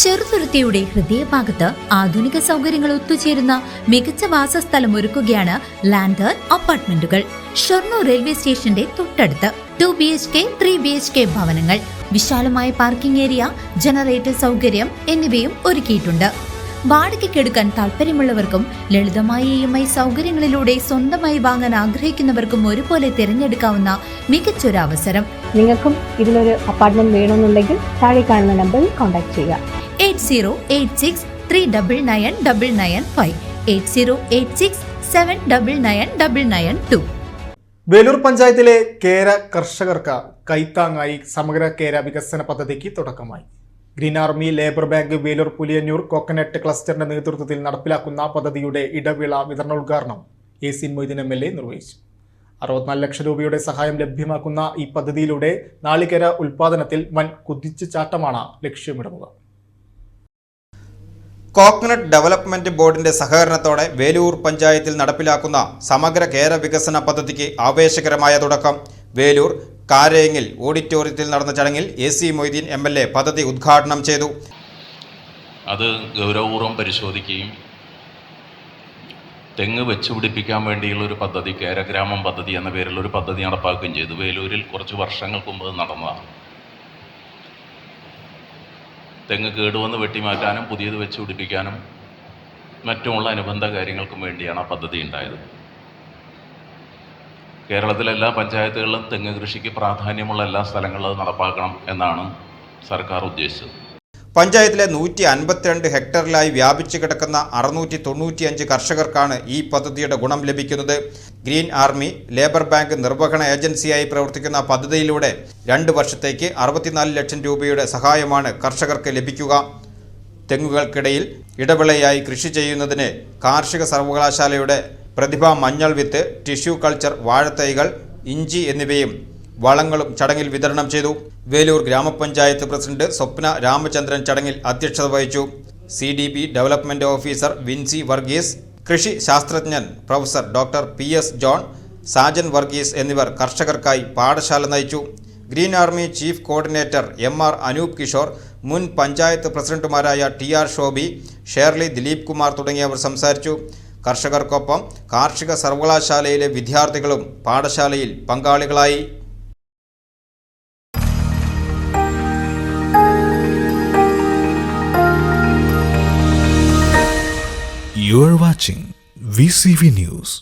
ചെറുതുരുത്തിയുടെ ഹൃദയഭാഗത്ത് ആധുനിക സൗകര്യങ്ങൾ ഒത്തുചേരുന്ന മികച്ച വാസസ്ഥലം ഒരുക്കുകയാണ് ലാൻഡർ അപ്പാർട്ട്മെന്റുകൾ. ഷൊർണൂർ റെയിൽവേ സ്റ്റേഷന്റെ തൊട്ടടുത്ത് 2 BHK 3 BHK ഭവനങ്ങൾ, വിശാലമായ പാർക്കിംഗ് ഏരിയ, ജനറേറ്റർ സൗകര്യം എന്നിവയും ഒരുക്കിയിട്ടുണ്ട്. വാടകയ്ക്കെടുക്കാൻ താല്പര്യമുള്ളവർക്കും ലളിതമായ EMI സൗകര്യങ്ങളിലൂടെ സ്വന്തമായി വാങ്ങാൻ ആഗ്രഹിക്കുന്നവർക്കും ഒരുപോലെ തിരഞ്ഞെടുക്കാവുന്ന മികച്ചൊരു അവസരം. നിങ്ങൾക്കും ഇതിലൊരു അപ്പാർട്ട്മെന്റ് വേണമെന്നുണ്ടെങ്കിൽ താഴെ കാണുന്ന നമ്പറിൽ കോൺടാക്ട് ചെയ്യുക. 8086 3999995 8086 7999992. വേലൂർ പഞ്ചായത്തിലെ കേര കർഷകർക്ക് കൈത്താങ്ങായി സമഗ്ര കേര വികസന പദ്ധതിക്ക് തുടക്കമായി. Green army labour bank Veloor Puliyannur coconut ക്ലസ്റ്ററിന്റെ നേതൃത്വത്തിൽ നടപ്പിലാക്കുന്ന പദ്ധതിയുടെ ഇടവേള വിതരണോദ്ഘാടനം AC മൊയ്തീൻ MLA നിർവഹിച്ചു. 64 ലക്ഷം രൂപയുടെ സഹായം ലഭ്യമാക്കുന്ന ഈ പദ്ധതിയിലൂടെ നാളികേര ഉൽപാദനത്തിൽ വൻ കുതിച്ചുചാട്ടമാണ് ലക്ഷ്യമിടുന്നത്. കോക്കനട്ട് ഡെവലപ്മെന്റ് ബോർഡിന്റെ സഹകരണത്തോടെ വേലൂർ പഞ്ചായത്തിൽ നടപ്പിലാക്കുന്ന സമഗ്ര കേര വികസന പദ്ധതിക്ക് ആവേശകരമായ തുടക്കം. വേലൂർ കാരേങ്ങിൽ ഓഡിറ്റോറിയത്തിൽ നടന്ന ചടങ്ങിൽ AC മൊയ്തീൻ MLA പദ്ധതി ഉദ്ഘാടനം ചെയ്തു. അത് ഗൗരവപൂർവ്വം പരിശോധിക്കുകയും തെങ്ങ് വെച്ചുപിടിപ്പിക്കാൻ വേണ്ടിയുള്ള ഒരു പദ്ധതി, കേരഗ്രാമം പദ്ധതി എന്ന പേരിലൊരു പദ്ധതി നടപ്പാക്കുകയും ചെയ്തു. വേലൂരിൽ കുറച്ച് വർഷങ്ങൾക്ക് മുമ്പ് നടന്നതാണ്. തെങ്ങ് കേടുവന്ന് വെട്ടിമാറ്റാനും പുതിയത് വെച്ചുപിടിപ്പിക്കാനും മറ്റുമുള്ള അനുബന്ധ കാര്യങ്ങൾക്കും വേണ്ടിയാണ് ആ പദ്ധതി ഉണ്ടായത്. കേരളത്തിലെ എല്ലാ പഞ്ചായത്തുകളിലും തെങ്ങ് കൃഷിക്ക് പ്രാധാന്യമുള്ള എല്ലാ സ്ഥലങ്ങളിലും നടപ്പാക്കണം എന്നാണ് സർക്കാർ ഉദ്ദേശിച്ചത്. പഞ്ചായത്തിലെ 152 ഹെക്ടറിലായി വ്യാപിച്ചു കിടക്കുന്ന 695 കർഷകർക്കാണ് ഈ പദ്ധതിയുടെ ഗുണം ലഭിക്കുന്നത്. ഗ്രീൻ ആർമി ലേബർ ബാങ്ക് നിർവഹണ ഏജൻസിയായി പ്രവർത്തിക്കുന്ന പദ്ധതിയിലൂടെ 2 വർഷത്തേക്ക് 64 ലക്ഷം രൂപയുടെ സഹായമാണ് കർഷകർക്ക് ലഭിക്കുക. തെങ്ങുകൾക്കിടയിൽ ഇടവിളയായി കൃഷി ചെയ്യുന്നതിന് കാർഷിക സർവകലാശാലയുടെ പ്രതിഭ മഞ്ഞൾ വിത്ത്, ടിഷ്യൂ കൾച്ചർ, വാഴത്തൈകൾ, ഇഞ്ചി എന്നിവയും വളങ്ങളും ചടങ്ങിൽ വിതരണം ചെയ്തു. വേലൂർ ഗ്രാമപഞ്ചായത്ത് പ്രസിഡന്റ് സ്വപ്ന രാമചന്ദ്രൻ ചടങ്ങിൽ അധ്യക്ഷത വഹിച്ചു. CDB development officer Vincy Varghese, കൃഷി ശാസ്ത്രജ്ഞൻ professor doctor PS John, Sajan Varghese എന്നിവർ കർഷകർക്കായി പാഠശാല നയിച്ചു. Green army chief coordinator MR Anoop Kishore, മുൻ പഞ്ചായത്ത് പ്രസിഡന്റുമാരായ TR ഷോബി, ഷേർലി ദിലീപ് കുമാർ തുടങ്ങിയവർ സംസാരിച്ചു. കർഷകർക്കൊപ്പം കാർഷിക സർവകലാശാലയിലെ വിദ്യാർത്ഥികളും പാഠശാലയിൽ പങ്കാളികളായി. You are watching VCV News.